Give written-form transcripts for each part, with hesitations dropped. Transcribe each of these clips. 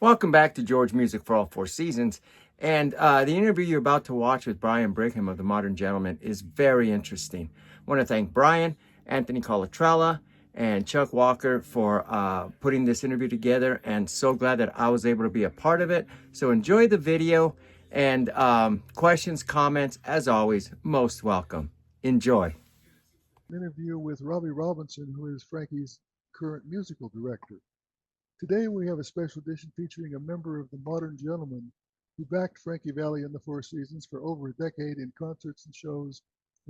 Welcome back to George Music for All Four Seasons. And the interview you're about to watch with Brigham of the Modern Gentleman is very interesting. I want to thank Brian, Anthony Colatrella, and Chuck Walker for putting this interview together, and so glad that I was able to be a part of it. So enjoy the video, and questions, comments, as always, most welcome. Enjoy. Interview with Robby Robinson, who is Frankie's current musical director. Today we have a special edition featuring a member of the Modern Gentlemen who backed Frankie Valli and the Four Seasons for over a decade in concerts and shows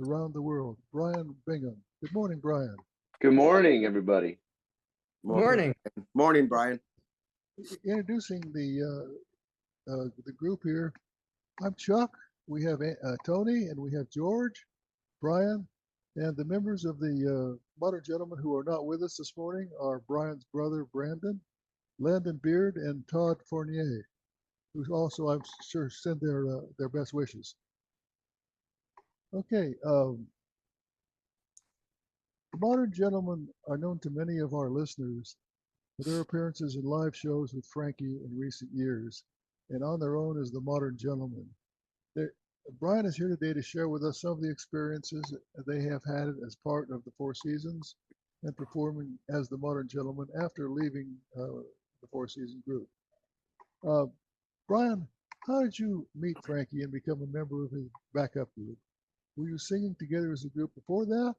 around the world, Brian Bingham. Good morning, Brian. Good morning, everybody. Morning. Morning, Brian. Introducing the group here, I'm Chuck. We have Tony and we have George, Brian, and the members of the Modern Gentlemen who are not with us this morning are Brian's brother, Brandon, Landon Beard, and Todd Fournier, who also, I'm sure, send their best wishes. Okay, the Modern Gentlemen are known to many of our listeners for their appearances in live shows with Frankie in recent years, and on their own as the Modern Gentlemen. Brian is here today to share with us some of the experiences they have had as part of the Four Seasons and performing as the Modern Gentlemen after leaving the Four Season group. Brian, how did you meet Frankie and become a member of his backup group? Were you singing together as a group before that,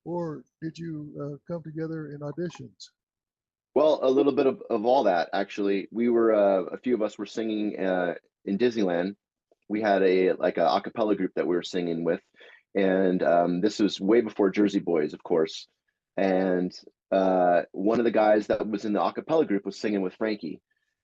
or did you come together in auditions? Well, a little bit of all that, actually. We were a few of us were singing in Disneyland. We had a cappella group that we were singing with, and this was way before Jersey Boys, of course. And one of the guys that was in the a cappella group was singing with Frankie,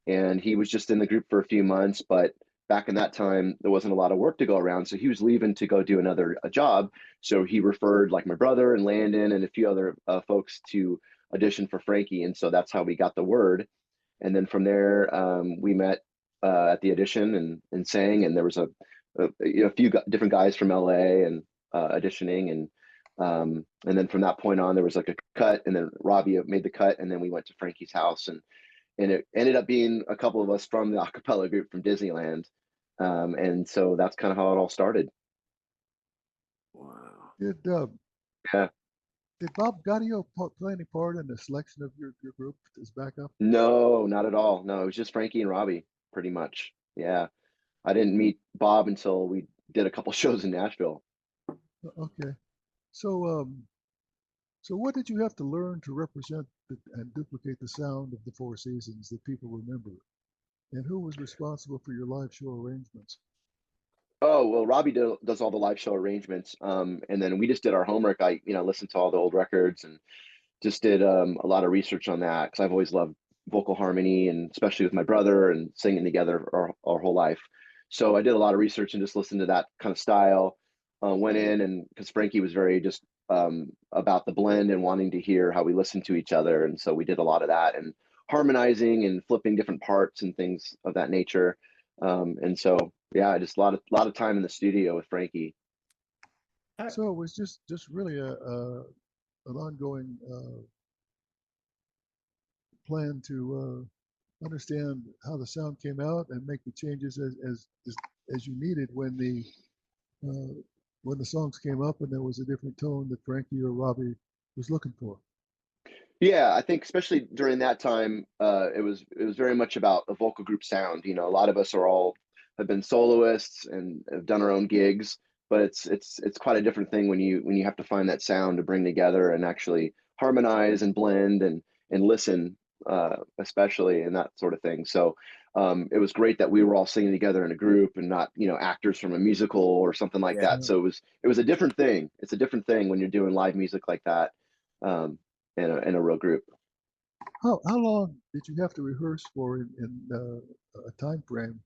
and he was just in the group for a few months. But back in that time, there wasn't a lot of work to go around, so he was leaving to go do another job. So he referred like my brother and Landon and a few other folks to audition for Frankie, and so that's how we got the word. And then from there, we met at the audition and sang, and there was a few different guys from LA and auditioning, and then from that point on, there was like a cut, and then Robby made the cut, and then we went to Frankie's house, and it ended up being a couple of us from the a cappella group from Disneyland, and so that's kind of how it all started. Wow. Yeah. Did Bob Gaudio play any part in the selection of your group as backup? No, not at all. No, it was just Frankie and Robby, pretty much. Yeah. I didn't meet Bob until we did a couple shows in Nashville. Okay. So, so what did you have to learn to represent and duplicate the sound of the Four Seasons that people remember? And who was responsible for your live show arrangements? Oh, well, Robby does all the live show arrangements. And then we just did our homework. I listened to all the old records and just did a lot of research on that because I've always loved vocal harmony, and especially with my brother and singing together our whole life. So I did a lot of research and just listened to that kind of style. Went in, and because Frankie was very just about the blend and wanting to hear how we listened to each other, and so we did a lot of that and harmonizing and flipping different parts and things of that nature. And so yeah, just a lot of time in the studio with Frankie. So it was just really an ongoing plan to understand how the sound came out and make the changes as you needed when the songs came up and there was a different tone that Frankie or Robby was looking for. Yeah, I think especially during that time, it was very much about a vocal group sound. A lot of us have been soloists and have done our own gigs, but it's quite a different thing when you have to find that sound to bring together and actually harmonize and blend and listen, especially and that sort of thing. So it was great that we were all singing together in a group and not actors from a musical or something like Yeah. that. So it was a different thing. It's a different thing when you're doing live music like that. In a real group. How long did you have to rehearse for in a time frame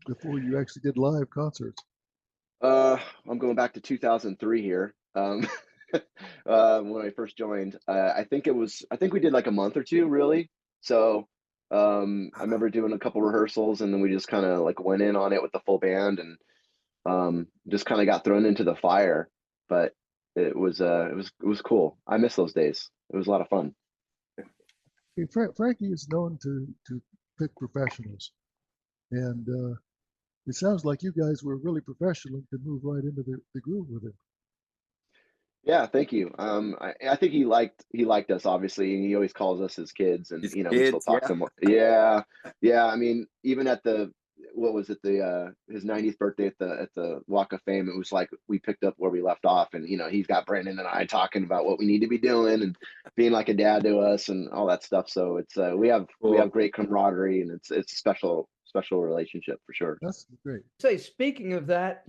before you actually did live concerts? I'm going back to 2003 here. When I first joined, I think we did like a month or two, really. So I remember doing a couple rehearsals, and then we just kind of like went in on it with the full band, and just kind of got thrown into the fire. But it was cool. I miss those days. It was a lot of fun. Frankie is known to pick professionals. And it sounds like you guys were really professional and could move right into the groove with it. Yeah, thank you. I think he liked us obviously, and he always calls us his kids, and His we still kids, talk yeah. to him. Yeah, yeah. I mean, even at the what was it the his 90th birthday at the Walk of Fame, it was like we picked up where we left off, and he's got Brandon and I talking about what we need to be doing and being like a dad to us and all that stuff. So it's we have Cool. great camaraderie, and it's a special relationship for sure. That's great. Say, speaking of that,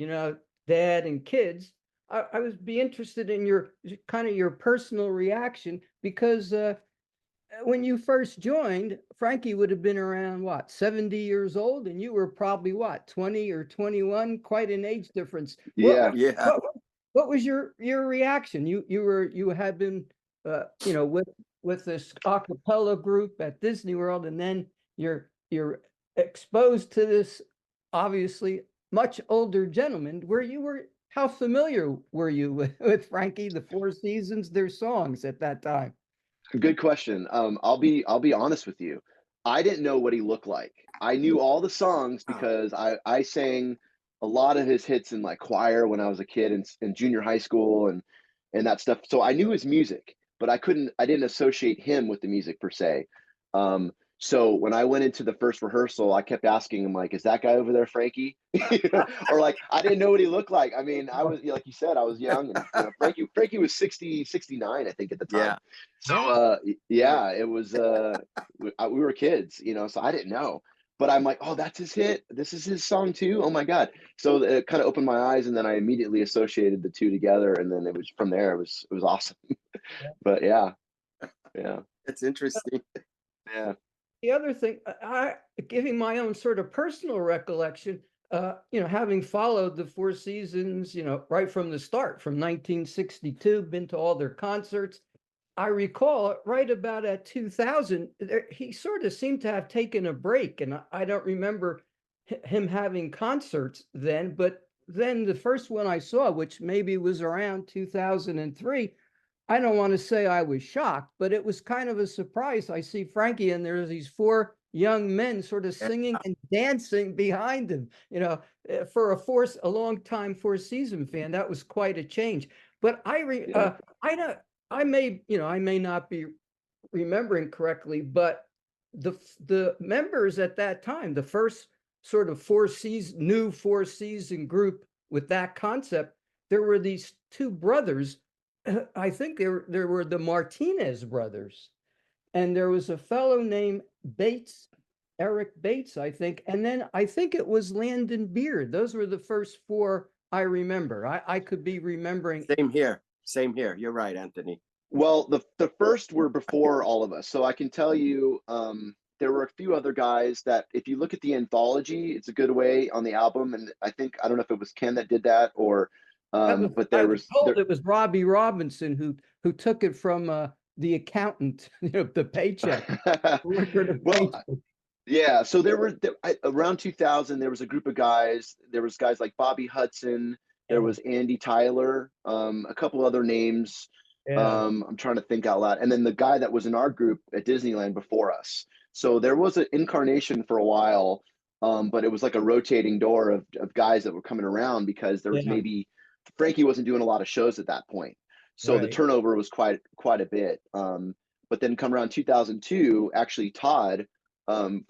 dad and kids, I was be interested in your kind of your personal reaction because when you first joined, Frankie would have been around what, 70 years old, and you were probably what, 20 or 21, quite an age difference. Yeah. Yeah. What was your reaction? You had been with this a cappella group at Disney World, and then you're exposed to this obviously much older gentleman. How familiar were you with Frankie, the Four Seasons, their songs at that time? Good question. I'll be honest with you. I didn't know what he looked like. I knew all the songs because I sang a lot of his hits in like choir when I was a kid in junior high school and that stuff. So I knew his music, but I didn't associate him with the music per se. So when I went into the first rehearsal, I kept asking him like, "Is that guy over there Frankie?" Or like I didn't know what he looked like. I mean, I was like you said, I was young, and Frankie was 60, 69, I think at the time. Yeah. So yeah, it was we were kids, so I didn't know. But I'm like, oh, that's his hit. This is his song too. Oh my God. So it kind of opened my eyes, and then I immediately associated the two together, and then it was from there. It was awesome. But yeah. It's interesting. Yeah. The other thing, giving my own sort of personal recollection, having followed the Four Seasons, right from the start, from 1962, been to all their concerts. I recall right about at 2000, he sort of seemed to have taken a break, and I don't remember him having concerts then. But then the first one I saw, which maybe was around 2003, I don't want to say I was shocked, but it was kind of a surprise. I see Frankie, and there's these four young men sort of singing and dancing behind him. For a long time Four Season fan, that was quite a change. But Yeah. I may not be remembering correctly, but the members at that time, the first sort of new Four Season group with that concept, there were these two brothers. I think there were the Martinez brothers, and there was a fellow named Eric Bates, I think, and then I think it was Landon Beard. Those were the first four I remember. I could be remembering. Same here. Same here. You're right, Anthony. Well, the first were before all of us, so I can tell you there were a few other guys that if you look at the anthology, it's a good way on the album, and I don't know if it was Ken that did that or but I was told it was Robby Robinson who took it from the accountant, the paycheck. Well, yeah. So around 2000, there was a group of guys. There was guys like Bobby Hudson. There was Andy Tyler. A couple other names. Yeah. I'm trying to think out loud. And then the guy that was in our group at Disneyland before us. So there was an incarnation for a while, but it was like a rotating door of guys that were coming around because there was maybe Frankie wasn't doing a lot of shows at that point. So the turnover was quite a bit. But then come around 2002, actually Todd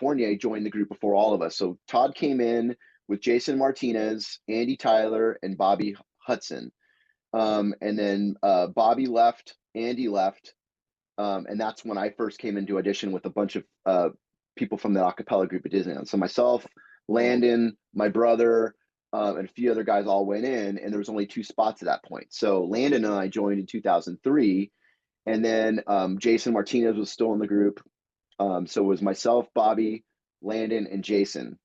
Fournier joined the group before all of us. So Todd came in with Jason Martinez, Andy Tyler, and Bobby Hudson. And then Bobby left, Andy left, and that's when I first came into audition with a bunch of people from the a cappella group at Disneyland. So myself, Landon, my brother, and a few other guys all went in, and there was only 2 spots at that point. So Landon and I joined in 2003, and then Jason Martinez was still in the group. So it was myself, Bobby, Landon, and Jason.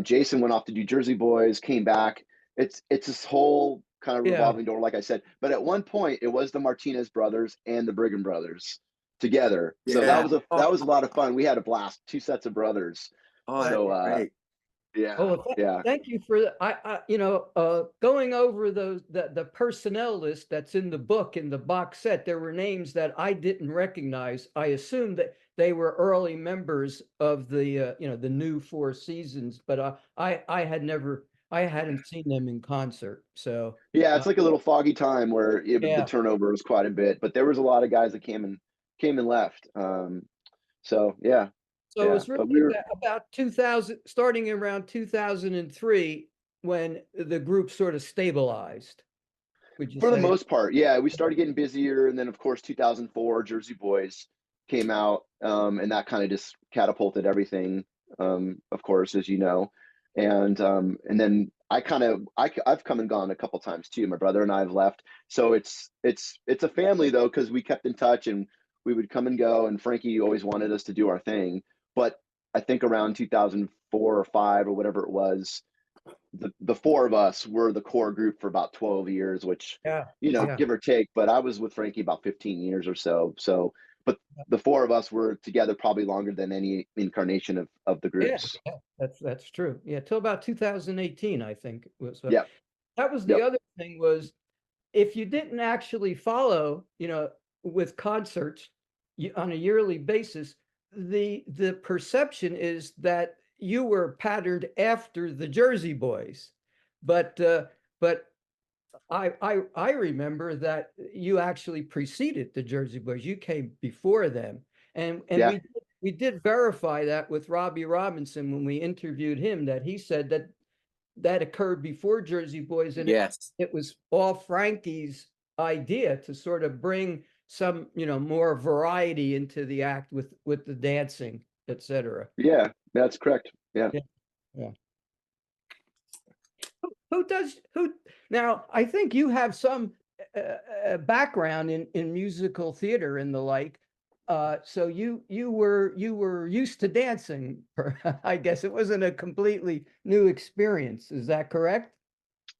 Jason went off to do Jersey Boys, came back. It's this whole kind of revolving door, like I said. But at one point, it was the Martinez brothers and the Brigham brothers together. So that was a lot of fun. We had a blast. 2 sets of brothers. Oh, so great. Yeah, Oh, well, yeah. thank you for that. Going over the personnel list that's in the book, in the box set, there were names that I didn't recognize. I assumed that they were early members of the new Four Seasons, but I hadn't seen them in concert. So, Yeah, uh, it's like a little foggy time where the yeah. turnover was quite a bit, but there was a lot of guys that came and left. So yeah, So it yeah. was really But we were about 2000, starting around 2003, when the group sort of stabilized, would you for the say? most part, yeah, we started getting busier, and then of course 2004 Jersey Boys came out, and that kind of just catapulted everything. Of course, as you know, and then I've come and gone a couple times too. My brother and I have left, so it's a family though, because we kept in touch and we would come and go. And Frankie always wanted us to do our thing, but I think around 2004 or five or whatever it was, the four of us were the core group for about 12 years, which, Yeah, yeah. give or take, but I was with Frankie about 15 years or so. So, but the four of us were together probably longer than any incarnation of the Yeah, groups. yeah, that's true. Yeah, till about 2018, I think was. Yep. That was the Yep. other thing, was if you didn't actually follow, with concerts on a yearly basis, the perception is that you were patterned after the Jersey Boys, but but I remember that you actually preceded the Jersey Boys. You came before them, and Yeah. we did verify that with Robby Robinson when we interviewed him. That he said that that occurred before Jersey Boys, and Yes. it was all Frankie's idea to sort of bring some more variety into the act with the dancing, etc. Yeah. That's correct. Yeah. Yeah, yeah. Who does who now? I think you have some background in musical theater and the like. So you were used to dancing. I guess it wasn't a completely new experience. Is that correct?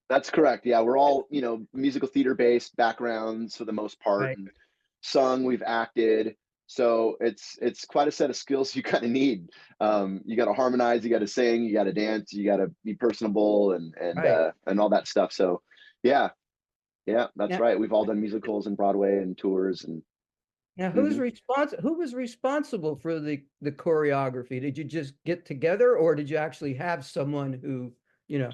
That's correct. Yeah. We're all, musical theater based backgrounds for the most part, Right. and sung, we've acted. So it's quite a set of skills you kind of need. You got to harmonize, you got to sing, you got to dance, you got to be personable, Right. and all that stuff. So yeah, yeah, that's Now, right. We've all done musicals and Broadway and tours and now, mhm. who was responsible for the choreography? Did you just get together, or did you actually have someone who, you know,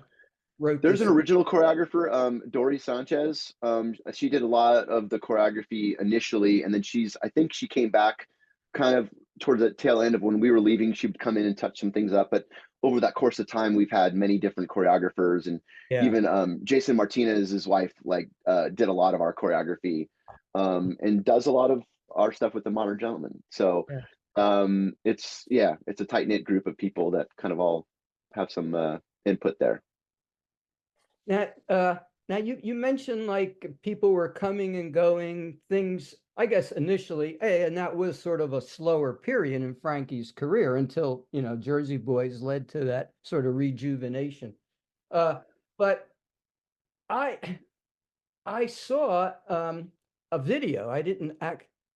wrote There's an this? original choreographer, Dory Sanchez. She did a lot of the choreography initially, and then I think she came back kind of towards the tail end of when we were leaving. She'd come in and touch some things up. But over that course of time, we've had many different choreographers, and Yeah. even Jason Martinez, his wife, did a lot of our choreography, and does a lot of our stuff with the Modern Gentleman. So Yeah. it's a tight knit group of people that kind of all have some input there. Now, now you mentioned like people were coming and going, things, I guess initially, and that was sort of a slower period in Frankie's career until, Jersey Boys led to that sort of rejuvenation. But I I saw a video. I didn't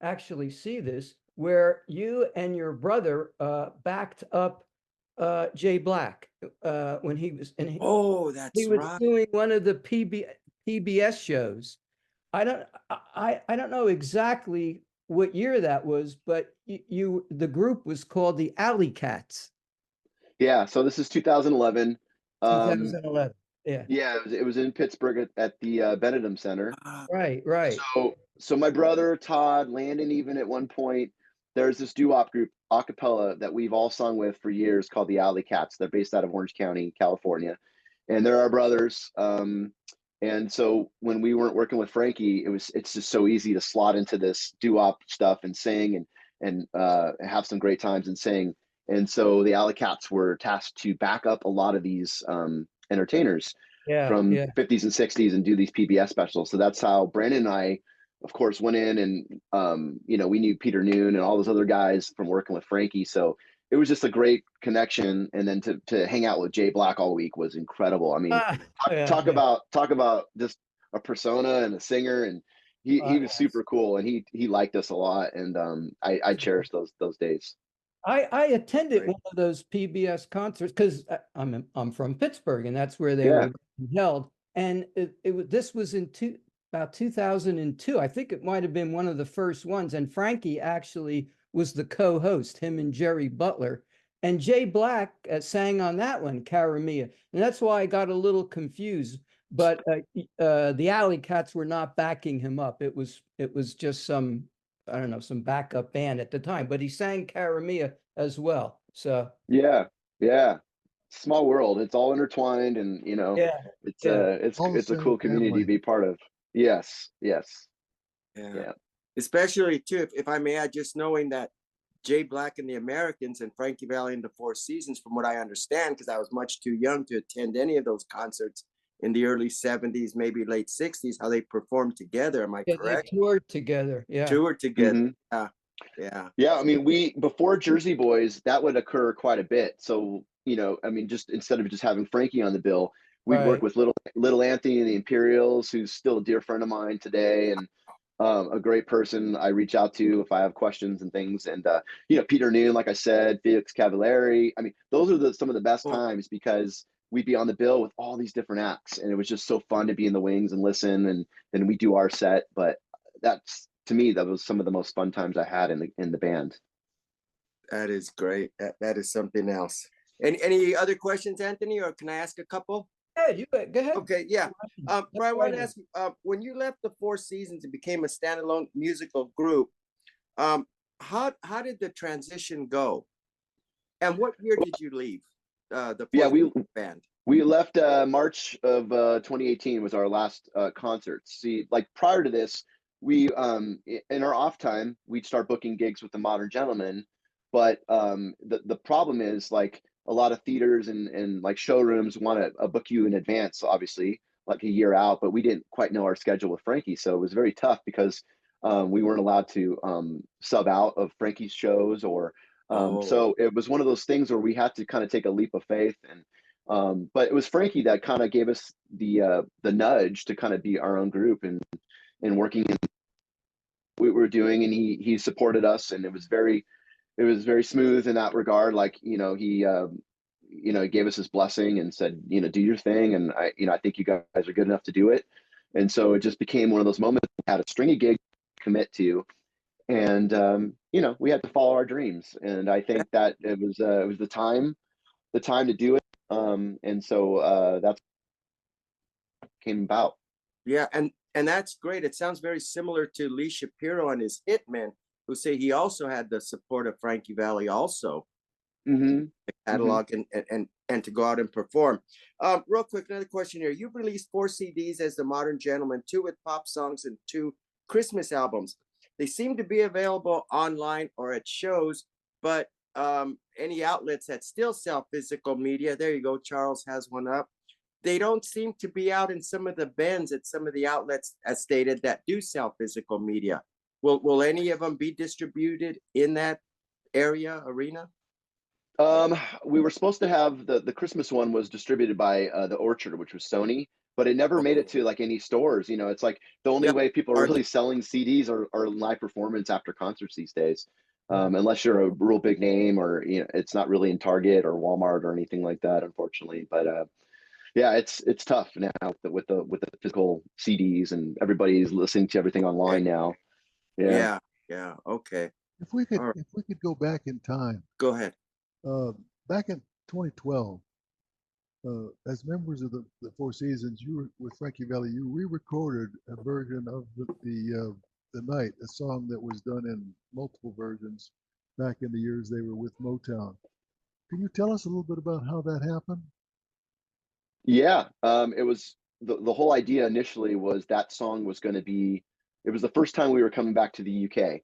actually see this, where you and your brother backed up Jay Black when he was and Oh, he that's was right. doing one of the PBS shows. I don't know exactly what year that was, but the group was called the Alley Cats, Yeah, so this is 2011. Um, 2011. Yeah, yeah, it was in Pittsburgh at the Benedum Center. Ah, right, right. So my brother Todd, Landon, even at one point, there's this doo-wop group, a cappella, that we've all sung with for years called the Alley Cats. They're based out of Orange County, California, and they're our brothers. And so when we weren't working with Frankie, it's just so easy to slot into this doo-wop stuff and sing and have some great times and sing. And so the Alley Cats were tasked to back up a lot of these entertainers Yeah, from yeah. 50s and 60s and do these PBS specials. So that's how Brandon and I, of course, went in and we knew Peter Noon and all those other guys from working with Frankie. So it was just a great connection. And then to hang out with Jay Black all week was incredible. I mean, Yeah, talk yeah. about just a persona and a singer, and he was Yes. super cool, and he liked us a lot, and I cherish those days. I attended Right. one of those PBS concerts because I'm from Pittsburgh, and that's where they Yeah. were held. And this was in about 2002. I think it might have been one of the first ones. And Frankie actually was the co-host, him and Jerry Butler. And Jay Black sang on that one, Cara Mia. And that's why I got a little confused. But the Alley Cats were not backing him up. It was just some, I don't know, some backup band at the time. But he sang Cara Mia as well. So Yeah. Yeah. Small world. It's all intertwined, and yeah, it's yeah. All the it's a same cool community to family. be part of. Yes. Yes. Yeah. Yeah. Especially too, if I may add, just knowing that Jay Black and the Americans and Frankie Valli and the Four Seasons, from what I understand, because I was much too young to attend any of those concerts in the early 70s, maybe late 60s, how they performed together. Am I Yeah, they correct? toured together. Yeah. Toured together. hmm Yeah. Yeah. Yeah. I mean, before Jersey Boys, that would occur quite a bit. So, I mean, just instead of just having Frankie on the bill, we'd work Right. with little Anthony and the Imperials, who's still a dear friend of mine today, and a great person I reach out to if I have questions and things. And Peter Noon, like I said, Felix Cavallari. I mean, those are some of the best Well, times, because we'd be on the bill with all these different acts, and it was just so fun to be in the wings and listen, and then we do our set. But that's, to me, that was some of the most fun times I had in the band. that is great. That is something else. Any other questions, Anthony, or can I ask a couple? Yeah, you go ahead. Okay, yeah. But I want right to in. ask you, when you left the Four Seasons and became a standalone musical group, um, how did the transition go? And what year did you leave the Yeah, Four Seasons band? we left March of 2018 was our last concert. See, like prior to this, we in our off time we'd start booking gigs with the Modern Gentlemen, but the problem is, like, a lot of theaters and like showrooms want to book you in advance, obviously, like a year out. But we didn't quite know our schedule with Frankie, so it was very tough, because we weren't allowed to sub out of Frankie's shows, or Oh, so it was one of those things where we had to kind of take a leap of faith. And but it was Frankie that kind of gave us the nudge to kind of be our own group, and working in what we were doing, and he supported us, and it was very smooth in that regard. Like, he gave us his blessing and said, do your thing, and I think you guys are good enough to do it. And so it just became one of those moments. We had a stringy gig to commit to, and we had to follow our dreams. And I think that it was the time to do it. And so that's came about. yeah, and that's great. It sounds very similar to Lee Shapiro and his Hitmen, who say he also had the support of Frankie Valli, also hmm the hmm catalog and to go out and perform. Real quick, another question here. You've released 4 CDs as the Modern Gentleman, 2 with pop songs and 2 Christmas albums. They seem to be available online or at shows, but any outlets that still sell physical media, there you go, Charles has one up. They don't seem to be out in some of the bins at some of the outlets, as stated, that do sell physical media. Will any of them be distributed in that arena? We were supposed to have the Christmas one was distributed by the Orchard, which was Sony, but it never made it to like any stores. It's like the only Yeah. way people are really selling CDs are live performance after concerts these days. Unless you're a real big name, or it's not really in Target or Walmart or anything like that, unfortunately. But yeah, it's tough now with the physical CDs, and everybody's listening to everything online now. Yeah. Yeah. Okay. If we could, All right. if we could go back in time, Go ahead. back in 2012, as members of the Four Seasons, you were with Frankie Valli. You re-recorded a version of the night, a song that was done in multiple versions back in the years they were with Motown. Can you tell us a little bit about how that happened? Yeah, it was the whole idea initially was that song was going to be. It was the first time we were coming back to the UK,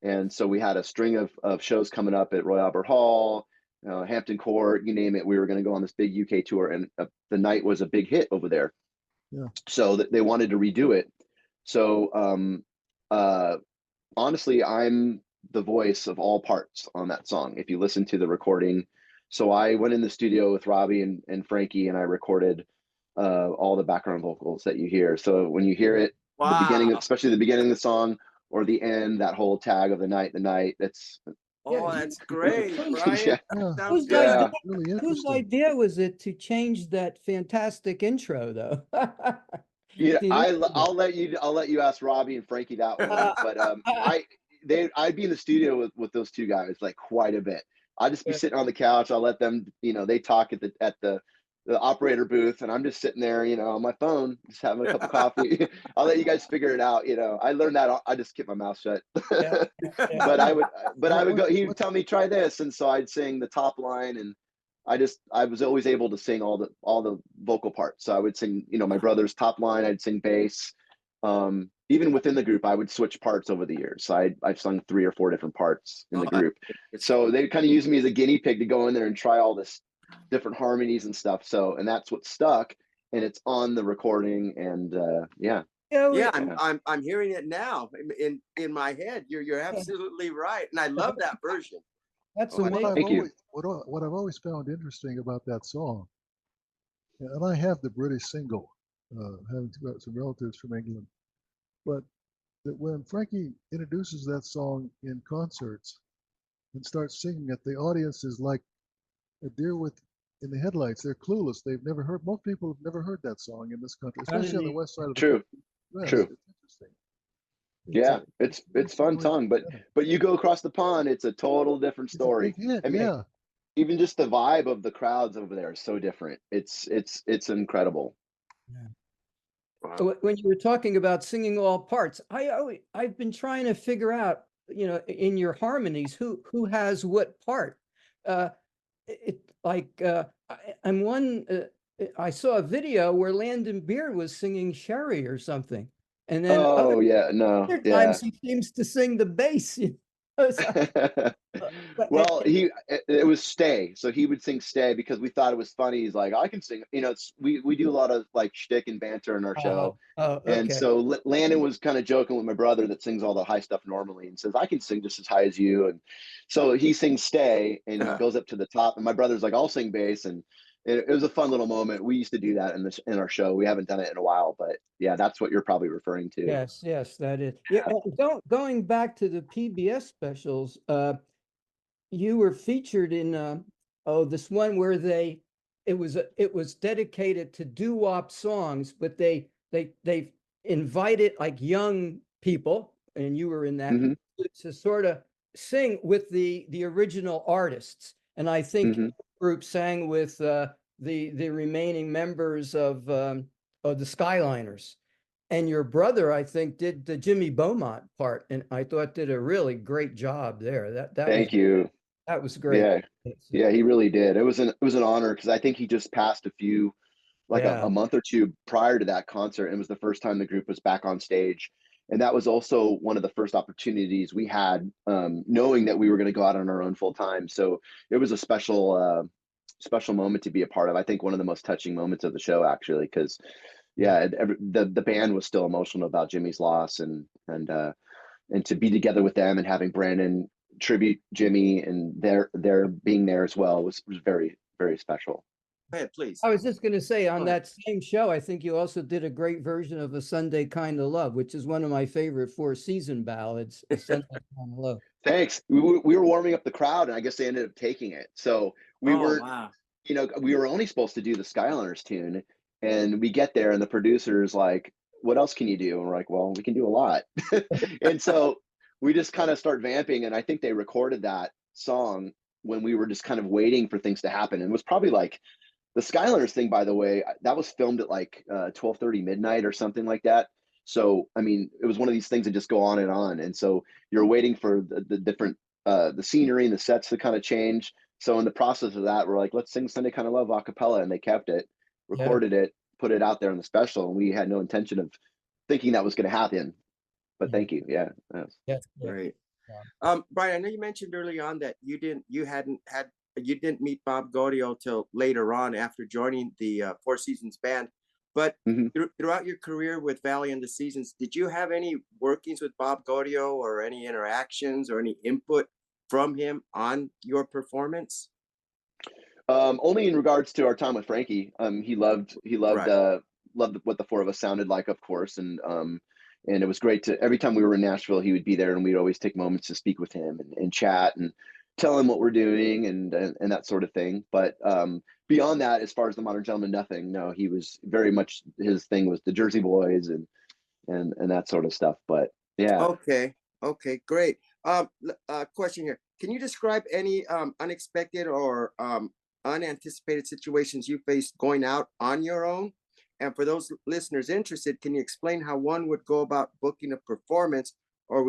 and so we had a string of shows coming up at Royal Albert Hall, Hampton Court, you name it. We were going to go on this big UK tour, and the night was a big hit over there. Yeah. So they wanted to redo it. So honestly, I'm the voice of all parts on that song. If you listen to the recording, so I went in the studio with Robby and Frankie, and I recorded all the background vocals that you hear. So when you hear it, the beginning, Wow. especially the beginning of the song or the end, that whole tag of the night, that's Yeah, Oh, that's great, whose Brian. Yeah. Yeah, Sounds whose idea, Yeah. really whose interesting. idea was it to change that fantastic intro, though? Yeah, Do you remember? I'll let you ask Robbie and Frankie that one. But I'd be in the studio with those two guys like quite a bit. I'd just be Yeah. sitting on the couch. I'll let them, they talk at the operator booth, and I'm just sitting there, on my phone, just having a cup of coffee. I'll let you guys figure it out. I learned that. I just keep my mouth shut. Yeah, yeah. but I would, but I would go. He would What, tell me try this, and so I'd sing the top line, and I was always able to sing all the vocal parts. So I would sing, my brother's top line. I'd sing bass. Even within the group, I would switch parts over the years. So I've sung 3 or 4 different parts in the Oh, group. So they kind of used me as a guinea pig to go in there and try all this different harmonies and stuff. So, and that's what stuck, and it's on the recording. And yeah. Yeah, Yeah, Yeah. I'm hearing it now in my head. You're absolutely right, and I love that version. that's Oh, what amazing. I've Thank you. always what I've always found interesting about that song, and I have the British single, having some relatives from England, but that when Frankie introduces that song in concerts and starts singing it, the audience is like a deer with in the headlights. They're clueless. They've never heard. Most people have never heard that song in this country, How did especially on the he? west side of the True. U.S. True. It's interesting. It's a Yeah. It's very fun similar. song, Yeah. but you go across the pond, it's a total different It's a big story. hit. I mean, Yeah. even just the vibe of the crowds over there is so different. It's incredible. Wow. When you were talking about singing all parts, I've been trying to figure out, in your harmonies, who has what part. It like I'm one. I saw a video where Landon Beard was singing Sherry or something, and then Oh yeah, no, other yeah. times he seems to sing the bass. So, but, Well, it was Stay, so he would sing Stay because we thought it was funny. He's like, I can sing. We do a lot of like shtick and banter in our show, oh, and okay. so Landon was kind of joking with my brother that sings all the high stuff normally and says, I can sing just as high as you. And so he sings Stay and he goes up to the top, and my brother's like, I'll sing bass. And it was a fun little moment. We used to do that in our show. We haven't done it in a while, but yeah, that's what you're probably referring to. Yes, yes, that is. Yeah, going back to the PBS specials, you were featured in this one where it was dedicated to doo-wop songs, but they invited like young people, and you were in that, Hmm. to sort of sing with the original artists. And I think Hmm. your group sang with the remaining members of the Skyliners. And your brother, I think, did the Jimmy Beaumont part, and I thought did a really great job there. Thank you. That was great. Yeah. Yeah, he really did. It was an honor because I think he just passed a few like a Yeah. month or two prior to that concert, and it was the first time the group was back on stage. And that was also one of the first opportunities we had, knowing that we were going to go out on our own full time. So it was a special moment to be a part of. I think one of the most touching moments of the show, actually, because yeah, the band was still emotional about Jimmy's loss, and to be together with them and having Brandon tribute Jimmy and their being there as well was very, very special. Go ahead, please. I was just going to say, Go on ahead. that same show, I think you also did a great version of A Sunday Kind of Love, which is one of my favorite Four Season ballads, A Sunday Kind of Love. Thanks. We were warming up the crowd, and I guess they ended up taking it. So we Oh, weren't, wow. we were only supposed to do the Skyliners tune, and we get there, and the producer's like, "What else can you do?" And we're like, "Well, we can do a lot." And so we just kind of start vamping, and I think they recorded that song when we were just kind of waiting for things to happen. And it was probably like the Skyliners thing, by the way, that was filmed at like 12:30 midnight or something like that. So, I mean, it was one of these things that just go on and on. And so you're waiting for the different, the scenery and the sets to kind of change. So in the process of that, we're like, let's sing Sunday Kind of Love a cappella. And they kept it, Yeah. recorded it, put it out there in the special. And we had no intention of thinking that was going to happen. But thank you. Yeah. Yes. Yeah. Great. Brian, I know you mentioned early on that you didn't meet Bob Gaudio till later on after joining the Four Seasons band. But Mhm. throughout your career with Valli and the Seasons, did you have any workings with Bob Gaudio or any interactions or any input from him on your performance? Only in regards to our time with Frankie. He loved Right. loved what the four of us sounded like, of course, and And it was great to, every time we were in Nashville, he would be there, and we'd always take moments to speak with him and chat and tell him what we're doing and that sort of thing. But beyond that, as far as the Modern Gentleman, nothing. No, he was very much, his thing was the Jersey Boys and that sort of stuff. But yeah. Okay, great. Question here. Can you describe any unexpected or unanticipated situations you faced going out on your own? And for those listeners interested, can you explain how one would go about booking a performance or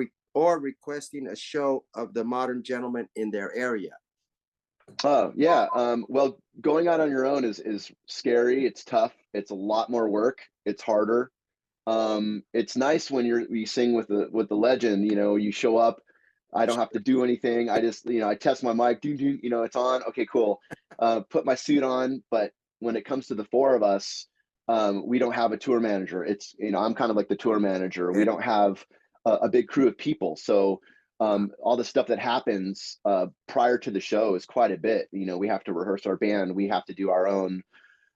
requesting a show of the Modern Gentleman in their area? Oh yeah. Well, going out on your own is scary. It's tough. It's a lot more work. It's harder. It's nice when you sing with the legend. You know, you show up. I don't have to do anything. I just, you know, I test my mic. You know, it's on. Okay, cool. Put my suit on. But when it comes to the four of us, we don't have a tour manager. It's, you know, I'm kind of like the tour manager. We don't have a big crew of people. So all the stuff that happens prior to the show is quite a bit. You know, we have to rehearse our band. We have to do our own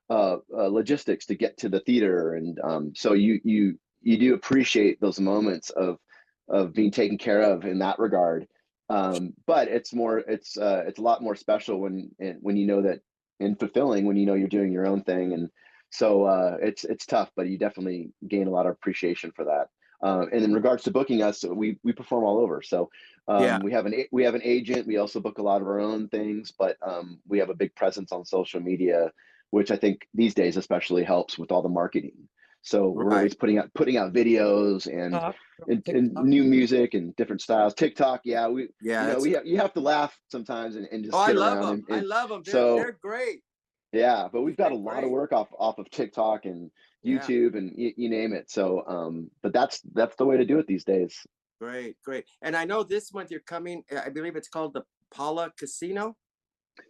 logistics to get to the theater. And so you do appreciate those moments of being taken care of in that regard. But it's a lot more special when you know that, and fulfilling when you know you're doing your own thing. And so it's tough, but you definitely gain a lot of appreciation for that. And in regards to booking us, we perform all over. So we have an agent. We also book a lot of our own things, but we have a big presence on social media, which I think these days especially helps with all the marketing. So we're always putting out videos and new music and different styles. TikTok, yeah, you have to laugh sometimes and just sit around. I love them. They're great. Yeah, but we've got a lot of work off of TikTok and YouTube and you name it. So, but that's the way to do it these days. Great. And I know this month you're coming. I believe it's called the Paula Casino.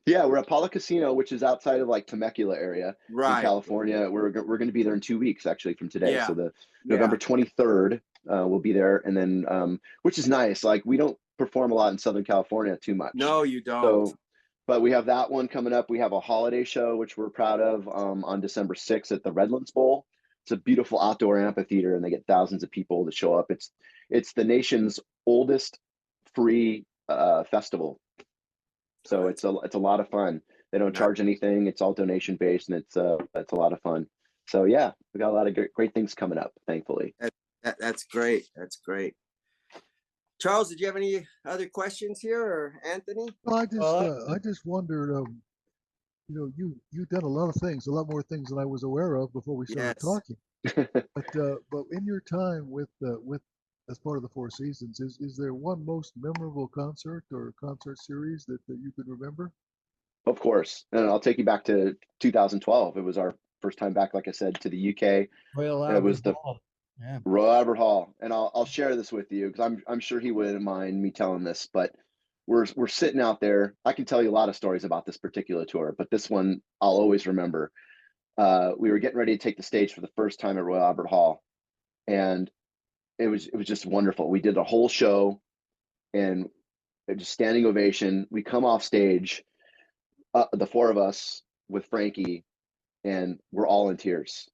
Yeah, we're at Paula Casino, which is outside of like Temecula area in California. We're going to be there in 2 weeks actually from today. So the November 23rd, we'll be there, and then which is nice. Like we don't perform a lot in Southern California too much. No, you don't. So, but we have that one coming up. We have a holiday show, which we're proud of, on December 6th at the Redlands Bowl. It's a beautiful outdoor amphitheater, and they get thousands of people to show up. It's the nation's oldest free festival. So it's a lot of fun. They don't charge anything. It's all donation based, and it's a lot of fun. So yeah, we got a lot of great things coming up, thankfully. That's great. That's great. Charles, did you have any other questions here, or Anthony? Well, I just wondered, you know, you've done a lot of things, a lot more things than I was aware of before we started talking. But in your time with as part of the Four Seasons, is there one most memorable concert or concert series that you could remember? Of course, and I'll take you back to 2012. It was our first time back, like I said, to the UK. It was the Royal Albert Hall, and I'll share this with you because I'm sure he wouldn't mind me telling this, but we're sitting out there. I can tell you a lot of stories about this particular tour, but this one I'll always remember. We were getting ready to take the stage for the first time at Royal Albert Hall, and it was just wonderful. We did a whole show, and just standing ovation. We come off stage, the four of us with Frankie, and we're all in tears.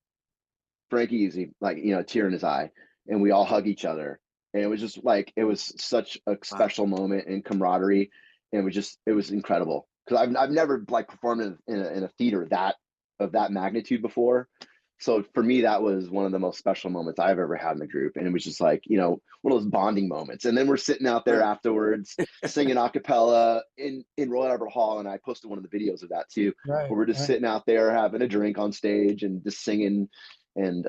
Frankie's like, you know, a tear in his eye, and we all hug each other. And it was just like, it was such a special moment and camaraderie. And it was incredible. Cause I've never like performed in a theater of that magnitude before. So for me, that was one of the most special moments I've ever had in the group. And it was just like, you know, one of those bonding moments. And then we're sitting out there afterwards singing a cappella in Royal Albert Hall. And I posted one of the videos of that too, where we're just sitting out there having a drink on stage and just singing and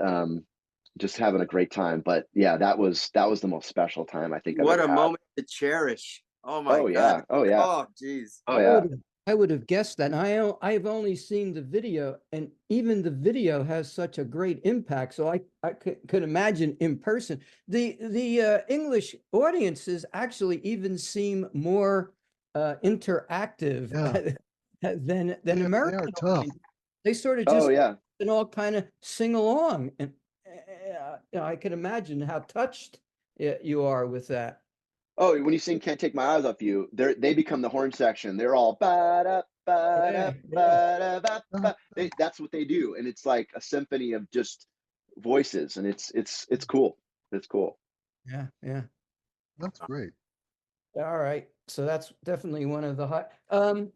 just having a great time. But yeah, that was the most special time I think I've ever had. Moment to cherish. Oh my God. Oh yeah. Oh geez. Oh yeah. I would have guessed that. And I've only seen the video, and even the video has such a great impact. So I could imagine in person. The English audiences actually even seem more interactive than American. They are tough. They sort of just and all kind of sing along, and you know, I can imagine how touched you are with that. Oh, when you sing "Can't Take My Eyes Off You," they become the horn section. They're all ba-da, ba-da, ba-da, ba-da. That's what they do, and it's like a symphony of just voices, and it's cool. It's cool. Yeah, yeah. That's great. All right. So that's definitely one of the high.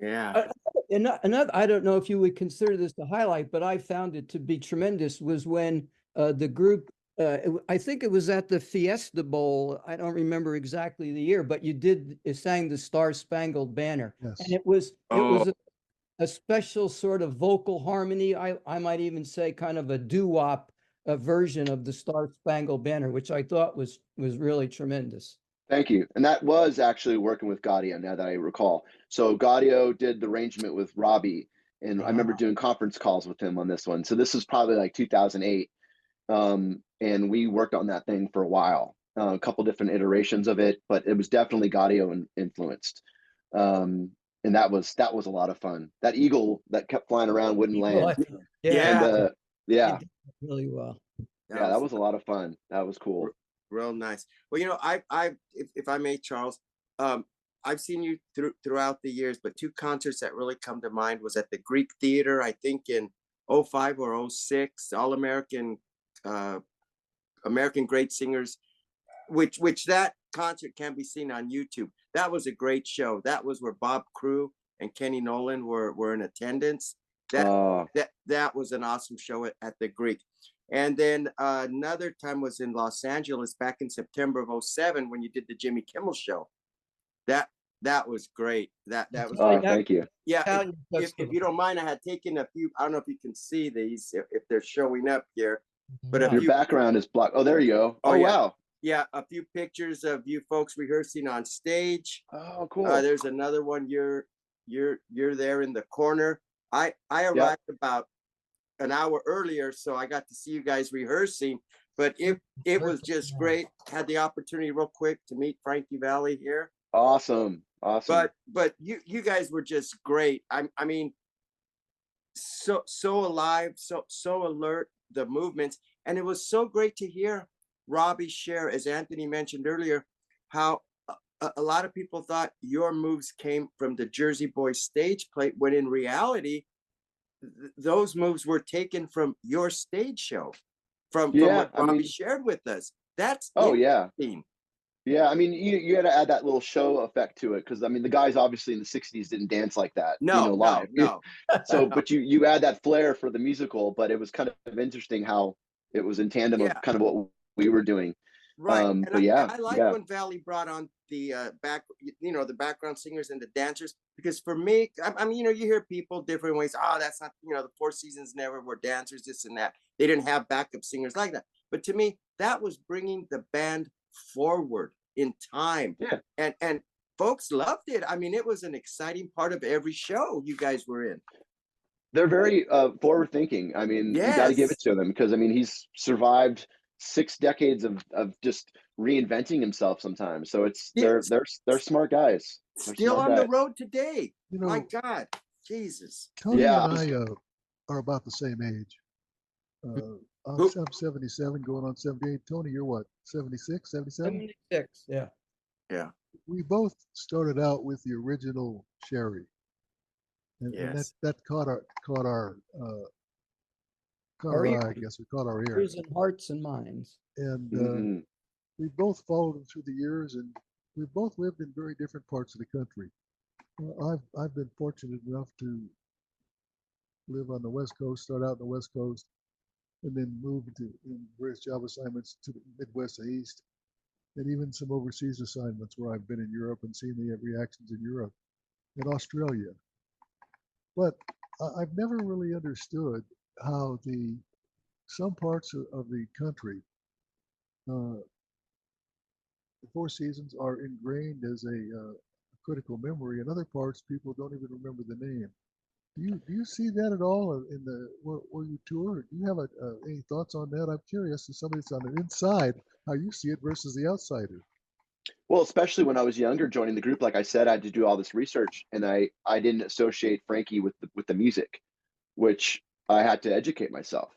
Yeah. Another, I don't know if you would consider this a highlight, but I found it to be tremendous was when the group, I think it was at the Fiesta Bowl. I don't remember exactly the year, but you sang the Star Spangled Banner. Yes. And it was Oh. a special sort of vocal harmony. I might even say kind of a doo-wop version of the Star Spangled Banner, which I thought was really tremendous. Thank you. And that was actually working with Gaudio, now that I recall. So Gaudio did the arrangement with Robby, and I remember doing conference calls with him on this one. So this was probably like 2008. And we worked on that thing for a while, a couple different iterations of it, but it was definitely Gaudio influenced. And that was a lot of fun. That eagle that kept flying around wouldn't land. Yeah. And, yeah. Really well. Yeah, that was a lot of fun. That was cool. Real nice. Well, you know, if I may, Charles, I've seen you throughout the years, but two concerts that really come to mind was at the Greek Theater, I think in 05 or 06, All-American, American Great Singers, which that concert can be seen on YouTube. That was a great show. That was where Bob Crew and Kenny Nolan were in attendance. That was an awesome show at the Greek. And then another time was in Los Angeles back in September of 07 when you did the Jimmy Kimmel show. That was great. That was great. Thank you. Yeah, if you don't mind, I had taken a few. I don't know if you can see these if they're showing up here, but No. Your background is blocked. Oh, there you go. Oh, yeah. wow. Yeah, a few pictures of you folks rehearsing on stage. Oh, cool. There's another one. You're there in the corner. I arrived about an hour earlier, so I got to see you guys rehearsing. But it was just great. Had the opportunity real quick to meet Frankie Valli here. Awesome. But you guys were just great. I mean, so alive, so alert, the movements, and it was so great to hear Robby share, as Anthony mentioned earlier, how a lot of people thought your moves came from the Jersey Boys stage play, when in reality, those moves were taken from your stage show, from what Robby shared with us. That's interesting. Yeah, I mean, you had to add that little show effect to it, because I mean, the guys obviously in the '60s didn't dance like that, live. No. So, but you add that flair for the musical, but it was kind of interesting how it was in tandem of kind of what we were doing. Right. But I like when Valli brought on the the background singers and the dancers, because for me, I mean, you hear people different ways. Oh, that's not, the Four Seasons never were dancers, this and that. They didn't have backup singers like that. But to me, that was bringing the band forward in time. Yeah. And folks loved it. I mean, it was an exciting part of every show you guys were in. They're very forward thinking. I mean, you got to give it to them, because I mean, he's survived 6 decades of just reinventing himself sometimes. So they're smart guys. Still on the road today. My God, Jesus. Tony and I are about the same age. I'm 77 going on 78. Tony, you're what, 76, 77? 76, yeah. Yeah. We both started out with the original Sherry. And that caught our eye, I guess, or caught our ear. Ears and hearts and minds. And we both followed him through the years, and we both lived in very different parts of the country. I've been fortunate enough to live on the West Coast, start out on the West Coast, and then move in various job assignments to the Midwest and East, and even some overseas assignments where I've been in Europe and seen the reactions in Europe and Australia. But I've never really understood how some parts of the country, the Four Seasons are ingrained as a critical memory, and other parts people don't even remember the name. Do you see that at all in where you tour? Do you have any thoughts on that? I'm curious, as somebody that's on the inside, how you see it versus the outsider. Well, especially when I was younger, joining the group, like I said, I had to do all this research, and I didn't associate Frankie with the music, which I had to educate myself.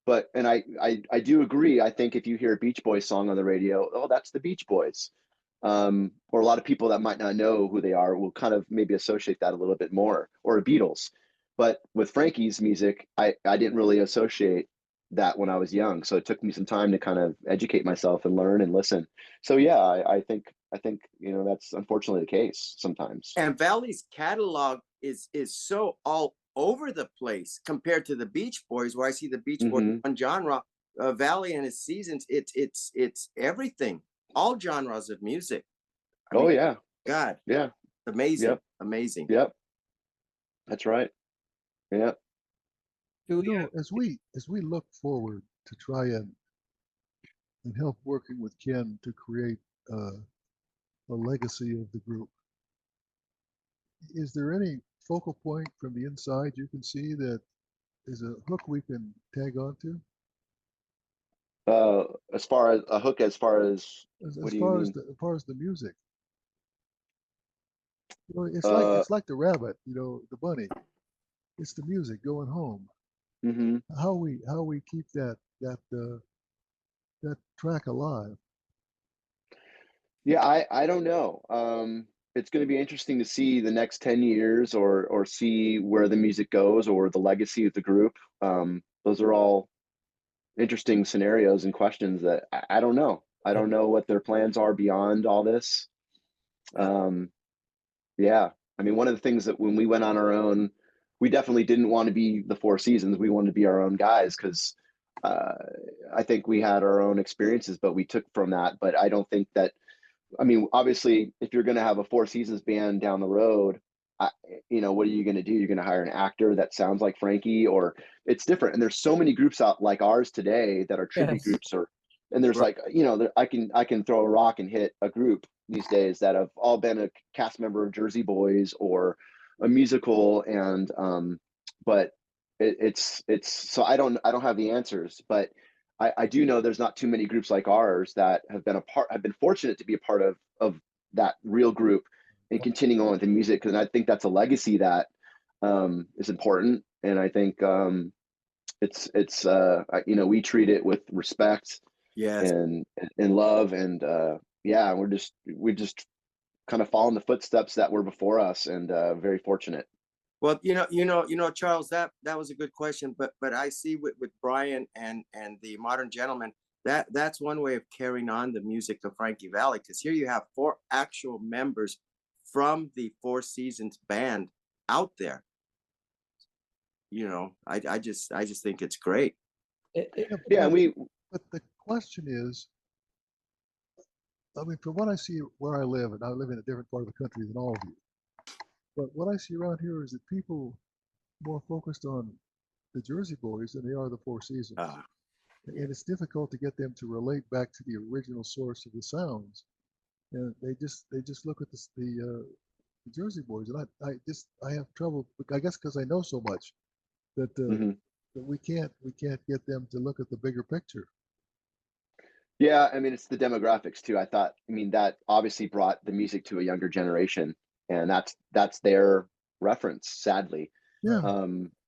But I do agree. I think if you hear a Beach Boys song on the radio, oh, that's the Beach Boys. Or a lot of people that might not know who they are will kind of maybe associate that a little bit more, or a Beatles. But with Frankie's music, I didn't really associate that when I was young. So it took me some time to kind of educate myself and learn and listen. So yeah, I think, you know, that's unfortunately the case sometimes. And Valli's catalog is so all over the place compared to the Beach Boys, where I see the Beach Boys Hmm. one genre. Valli and his seasons, it's everything, all genres of music. I Oh mean, yeah. God, Yeah. amazing, Yep. amazing. Yep. That's right. Yeah. Do we As we look forward to try and help working with Ken to create a legacy of the group, is there any focal point from the inside you can see that is a hook we can tag onto? As far as a hook, as far as what do you mean? As far as the music, you know, Uh, it's like the rabbit, you know, the bunny. It's the music going home. mhm. How we keep that track alive. Yeah, I don't know. It's going to be interesting to see the next 10 years or see where the music goes or the legacy of the group. Those are all interesting scenarios and questions that I don't know. I don't know what their plans are beyond all this. Um, yeah. I mean, one of the things that when we went on our own, we definitely didn't want to be the Four Seasons. We wanted to be our own guys because uh, I think we had our own experiences, but we took from that. But I don't think that, I mean, obviously, if you're going to have a Four Seasons band down the road, I, you know, what are you going to do? You're going to hire an actor that sounds like Frankie, or it's different. And there's so many groups out like ours today that are tribute yes. groups, or and there's Right. like, you know, I can throw a rock and hit a group these days that have all been a cast member of Jersey Boys or a musical, and but it's so I don't have the answers, but I do know there's not too many groups like ours that have been fortunate to be a part of that real group and continuing on with the music, because I think that's a legacy that is important, and I think it's you know, we treat it with respect Yes. and love, and yeah, we just kind of follow in the footsteps that were before us, and very fortunate. Well, Charles, that was a good question, but I see with Brian and the Modern Gentleman, that's one way of carrying on the music of Frankie Valli, because here you have four actual members from the Four Seasons band out there. You know, I just think it's great. Yeah, Yeah, and we but the question is, I mean, from what I see where I live, and I live in a different part of the country than all of you, but what I see around here is that people more focused on the Jersey Boys than they are the Four Seasons. Uh, And it's difficult to get them to relate back to the original source of the sounds. And they just look at the Jersey Boys, and I have trouble. I guess because I know so much that mhm. that we can't get them to look at the bigger picture. Yeah, I mean, it's the demographics too. I mean, that obviously brought the music to a younger generation, and that's their reference, sadly. Yeah,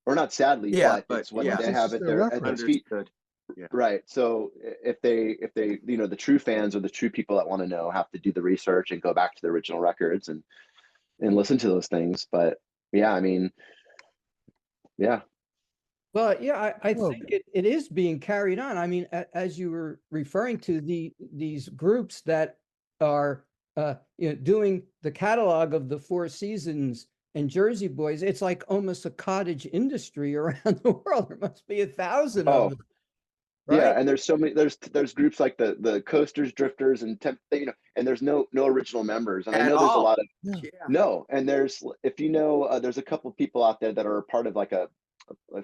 Or not sadly, yeah, but but it's what yeah, they this have is at their their reference. feet. understood. Yeah. Right. So if they, you know, the true fans or the true people that want to know have to do the research and go back to the original records and listen to those things. But yeah, I mean, yeah. Well, yeah, I Well, think it is being carried on. I mean, as you were referring to these groups that are doing the catalog of the Four Seasons and Jersey Boys, it's like almost a cottage industry around the world. There must be 1,000 of Oh, them, yeah. right? And there's so many. There's groups like the Coasters, Drifters, and you know, and there's no original members. And I At know there's a all. lot of yeah, Yeah. no. And there's, if you know, there's a couple of people out there that are part of like a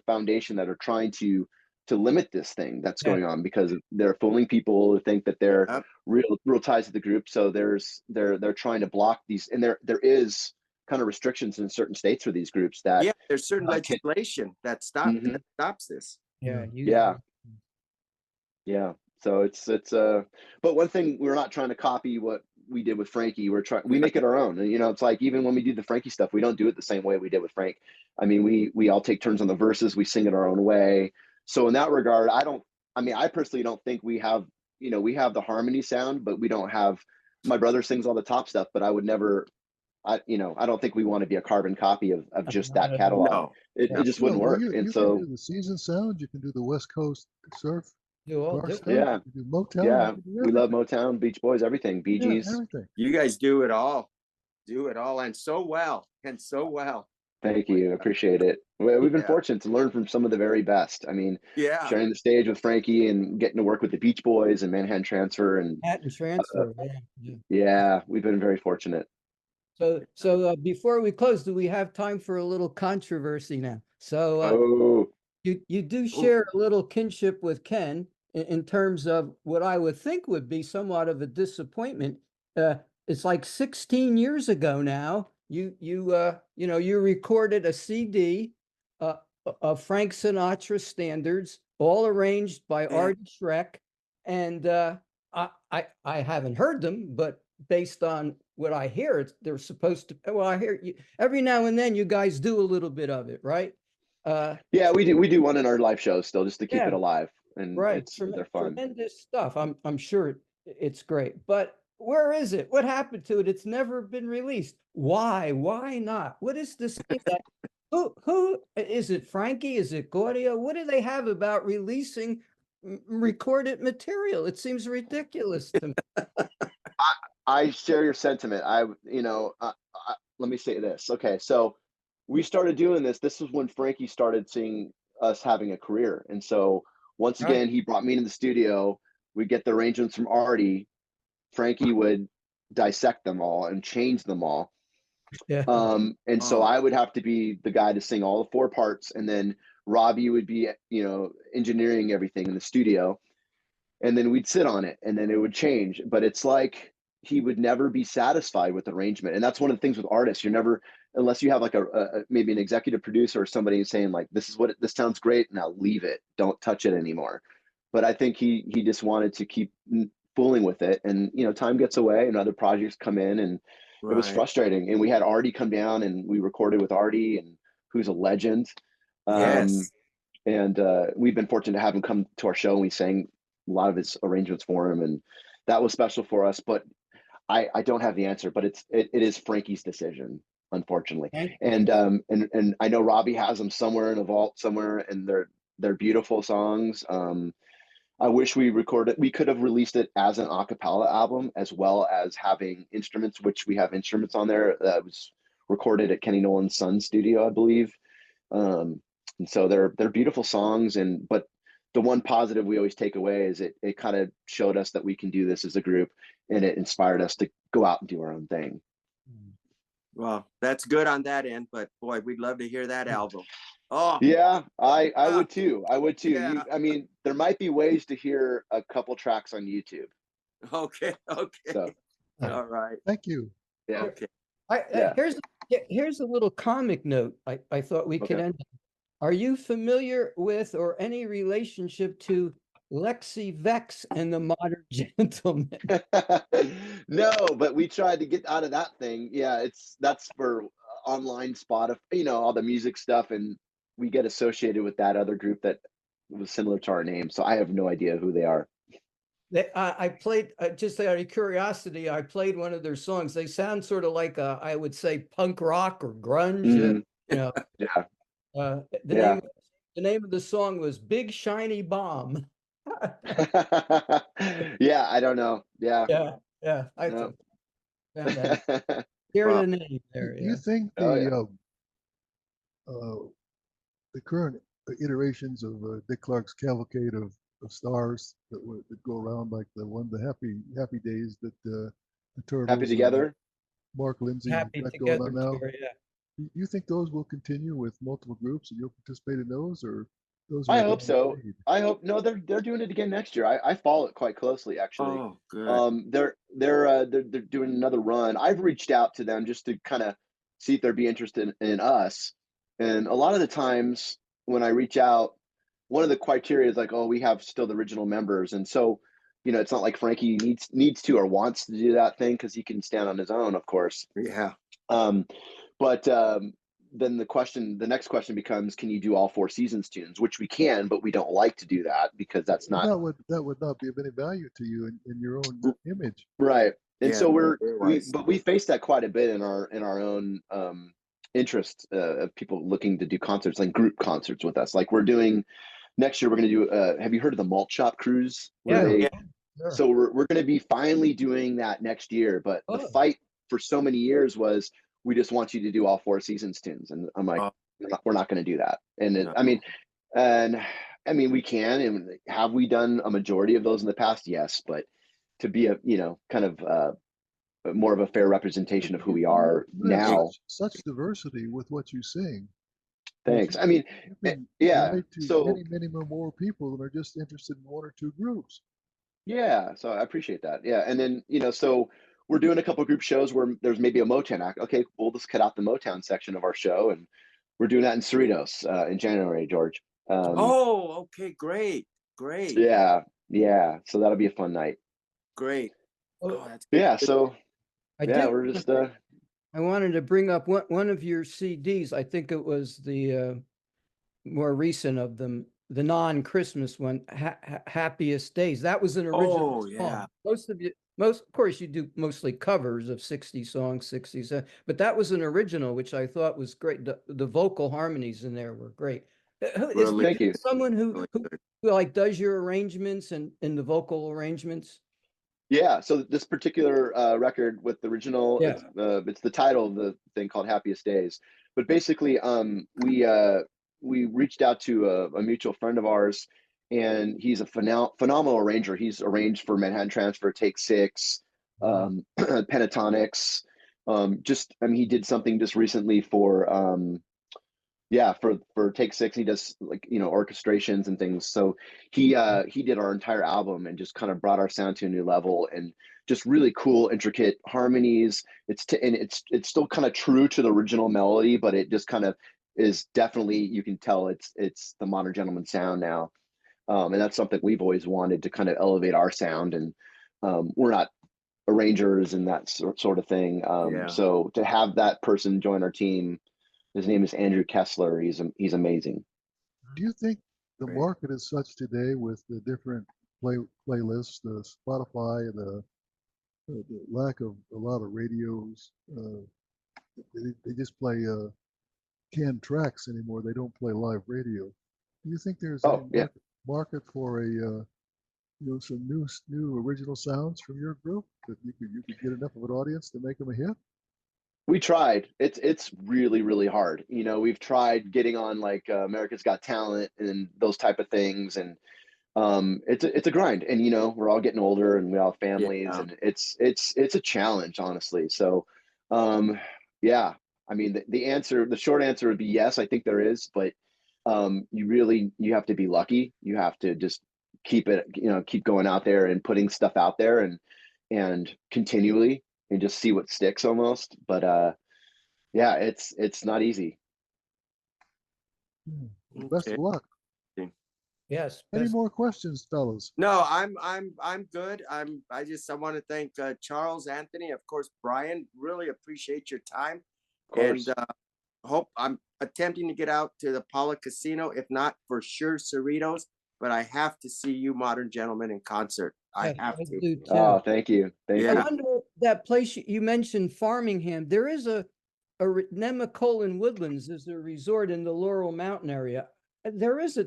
foundation that are trying to limit this thing that's Yeah. going on, because they're fooling people who think that they're Yep. real ties to the group. So they're trying to block these, and there is kind of restrictions in certain states for these groups that Yeah, there's certain can. legislation Mhm. that stops this. Yeah, yeah. Yeah, yeah. So it's but one thing, we're not trying to copy what we did with Frankie. We make it our own. And you know, it's like, even when we do the Frankie stuff, we don't do it the same way we did with Frank. I mean, we all take turns on the verses, we sing it our own way. So in that regard, I mean, I personally don't think we have, you know, we have the harmony sound, but we don't have, my brother sings all the top stuff, but I would never I don't think we want to be a carbon copy of just that catalog. No. It just wouldn't Well, work. you And can so do the season sounds. You can do the West Coast surf Do all bar stuff. different. yeah, You can do Motown. yeah, You can do we love everything. Motown, Beach Boys, everything, Bee Yeah, Gees. everything. You guys do it all. Do it all, and so well. And so well. Thank you. Appreciate it. We've been Yeah. fortunate to learn from some of the very best. I mean, Yeah. sharing the stage with Frankie and getting to work with the Beach Boys and Manhattan Transfer. And Patent transfer. Yeah. yeah, we've been very fortunate. So before we close, do we have time for a little controversy now? So Oh, you do share a little kinship with Ken in terms of what I would think would be somewhat of a disappointment. It's like 16 years ago now. You recorded a CD of Frank Sinatra standards, all arranged by Yeah. Artie Schreck, and I haven't heard them, but based on what I hear, they're supposed to. Well, I hear you every now and then. You guys do a little bit of it, right? yeah, we do one in our live shows still just to keep Yeah, it alive, and right. they're fun. Tremendous stuff. I'm sure it's great. But where is it? What happened to it? It's never been released. Why? Why not? What is this thing that who is it? Frankie? Is it Gaudio? What do they have about releasing recorded material? It seems ridiculous to me. I share your sentiment. Let me say this. Okay, so we started doing this. This was when Frankie started seeing us having a career, and so once Right. again, he brought me into the studio. We get the arrangements from Artie. Frankie would dissect them all and change them all. Yeah. And so I would have to be the guy to sing all the four parts, and then Robby would be, engineering everything in the studio, and then we'd sit on it, and then it would change. But it's like he would never be satisfied with the arrangement, and that's one of the things with artists. You're never, unless you have like a maybe an executive producer or somebody saying like, this sounds great, now leave it, don't touch it anymore. But I think he just wanted to keep fooling with it, and time gets away, and other projects come in, and it was Right. frustrating. And we had Artie come down, and we recorded with Artie, and who's a legend. Yes. And we've been fortunate to have him come to our show, and we sang a lot of his arrangements for him, and that was special for us. But I don't have the answer, but it is Frankie's decision, unfortunately. And I know Robby has them somewhere in a vault somewhere, and they're beautiful songs. I wish we could have released it as an a cappella album, as well as having instruments, which we have instruments on there. That was recorded at Kenny Nolan's son's studio, I believe. And so they're beautiful songs, but the one positive we always take away is it kind of showed us that we can do this as a group, and it inspired us to go out and do our own thing. Well, that's good on that end, but boy, we'd love to hear that album. Oh, yeah, I would too. I would too. Yeah. There might be ways to hear a couple tracks on YouTube. Okay. So, All right. Thank you. yeah. Okay. Yeah. Here's a little comic note I thought we could Okay. end. Are you familiar with or any relationship to Lexi Vex and the Modern Gentleman? No, but we tried to get out of that thing. Yeah, that's for online Spotify, all the music stuff, and we get associated with that other group that was similar to our name. So I have no idea who they are. I played, just out of curiosity, I played one of their songs. They sound sort of like I would say punk rock or grunge. Mhm. Yeah. Yeah. The name of the song was Big Shiny Bomb. Yeah, I don't know. Yeah. Yeah. I No. found that. Hear Wow. the name there. Do you think Oh, yeah. the current iterations of Dick Clark's cavalcade of stars that go around like the happy days that the Turtles, Happy Together? Mark Lindsay Happy got going Together on now? tour, yeah. You think those will continue with multiple groups, and you'll participate in those, or those? I hope so. No, they're doing it again next year. I follow it quite closely, actually. Oh, good. They're doing another run. I've reached out to them just to kind of see if they'd be interested in us. And a lot of the times when I reach out, one of the criteria is like, oh, we have still the original members, and so it's not like Frankie needs to or wants to do that thing, because he can stand on his own, of course. Yeah. But then the next question becomes, can you do all Four Seasons tunes? Which we can, but we don't like to do that because that's not that would not be of any value to you in your own image. right. And so very wise. we face that quite a bit in our own interest of people looking to do concerts, like group concerts with us. Like we're doing next year, we're going to do. Have you heard of the Malt Shop Cruise? Where Yeah. they, Sure. so we're going to be finally doing that next year. But the fight for so many years was, we just want you to do all Four Seasons tunes, and I'm like, we're not going to do that. And No. I mean, we can. And have we done a majority of those in the past? Yes, but to be a kind of more of a fair representation of who we are You have now. such diversity with what you sing. Thanks. I mean, You can yeah. relate to So many more people that are just interested in one or two groups. yeah, so I appreciate that. Yeah, and then so we're doing a couple group shows where there's maybe a Motown act. Okay, we'll just cut out the Motown section of our show, and we're doing that in Cerritos in January, George. Oh, okay, great. Yeah. So that'll be a fun night. Great. Oh, That's Yeah. So we're just. I wanted to bring up one of your CDs. I think it was the more recent of them, the non-Christmas one, Happiest Days. That was an original Oh, yeah. song. Of course, you do mostly covers of 60 songs, 60s, but that was an original, which I thought was great. The vocal harmonies in there were great. Really? Thank you. Someone who like does your arrangements and the vocal arrangements? Yeah, so this particular record with the original, Yeah. it's the title of the thing called Happiest Days. But basically, we reached out to a mutual friend of ours, and he's a phenomenal arranger. He's arranged for Manhattan Transfer, Take Six, Pentatonics. I mean, he did something just recently for for Take Six. He does like orchestrations and things. So he did our entire album and just kind of brought our sound to a new level, and just really cool, intricate harmonies. It's still kind of true to the original melody, but it just kind of is definitely, you can tell it's the Modern Gentleman sound now. And that's something we've always wanted, to kind of elevate our sound. And we're not arrangers and that sort of thing. So to have that person join our team, his name is Andrew Kessler. He's amazing. Do you think the Great. market is such today with the different playlists, the Spotify, the lack of a lot of radios? They just play canned tracks anymore. They don't play live radio. Do you think there's a market for a some new original sounds from your group that you could get enough of an audience to make them a hit? We tried. It's really, really hard. We've tried getting on like America's Got Talent and those type of things, and it's a grind. And we're all getting older, and we all have families, and it's a challenge, honestly. So yeah, I mean, the short answer would be yes. I think there is, but you have to be lucky. You have to just keep going out there and putting stuff out there, and continually, and just see what sticks almost. But yeah, it's not easy. Best of luck. Yes. Any more questions, fellas? No, I'm good. I want to thank Charles, Anthony, of course, Brian. Really appreciate your time. Of course. And hope I'm attempting to get out to the Paula Casino, if not for sure Cerritos, but I have to see you Modern Gentlemen in concert. I have to. Do too. Oh, thank you. Thank Yeah. you. I wonder if that place you mentioned, Farmingham, there is a Nemacolin Woodlands is a resort in the Laurel Mountain area. There is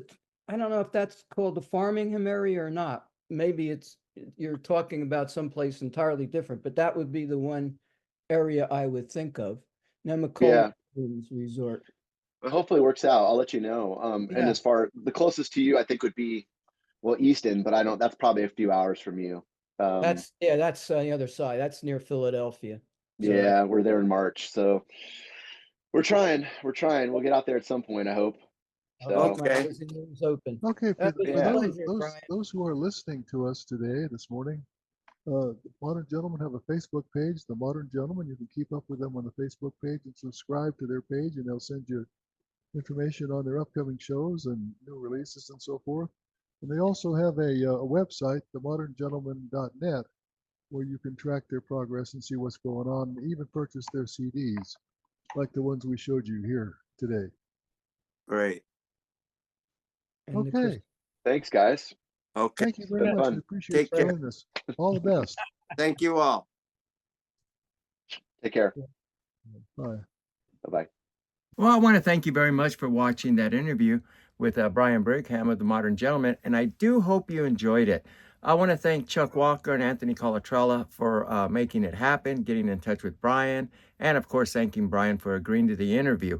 I don't know if that's called the Farmingham area or not. Maybe you're talking about someplace entirely different, but that would be the one area I would think of. Nemacolin Woodlands Resort. Well, hopefully it works out. I'll let you know. And as far the closest to you, I think would be Easton, but that's probably a few hours from you. That's on the other side. That's near Philadelphia. So yeah, we're there in March, so we're trying. We'll get out there at some point, I hope. So Okay. Open. Okay, for pleasure, those who are listening to us today, this morning, the Modern Gentlemen have a Facebook page, The Modern Gentlemen. You can keep up with them on the Facebook page and subscribe to their page, and they'll send you information on their upcoming shows and new releases and so forth. And they also have a website, themoderngentleman.net, where you can track their progress and see what's going on, and even purchase their CDs, like the ones we showed you here today. Great. Okay. Thanks, guys. Okay. Thank you very much. We appreciate you joining us. All the best. Thank you all. Take care. Bye. Bye-bye. Well, I want to thank you very much for watching that interview with Brian Brigham of the Modern Gentleman, and I do hope you enjoyed it. I want to thank Chuck Walker and Anthony Colatrella for making it happen, getting in touch with Brian, and of course, thanking Brian for agreeing to the interview.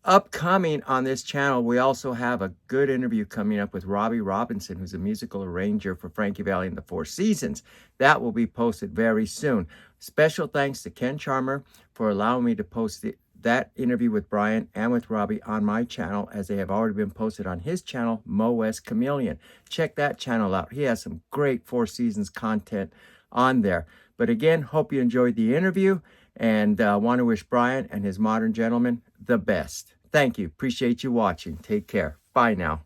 Upcoming on this channel, we also have a good interview coming up with Robby Robinson, who's a musical arranger for Frankie Valli and the Four Seasons. That will be posted very soon. Special thanks to Ken Charmer for allowing me to post that interview with Brian and with Robby on my channel, as they have already been posted on his channel, Mo West Chameleon. Check that channel out. He has some great Four Seasons content on there. But again, hope you enjoyed the interview, and want to wish Brian and his Modern Gentleman the best. Thank you. Appreciate you watching. Take care. Bye now.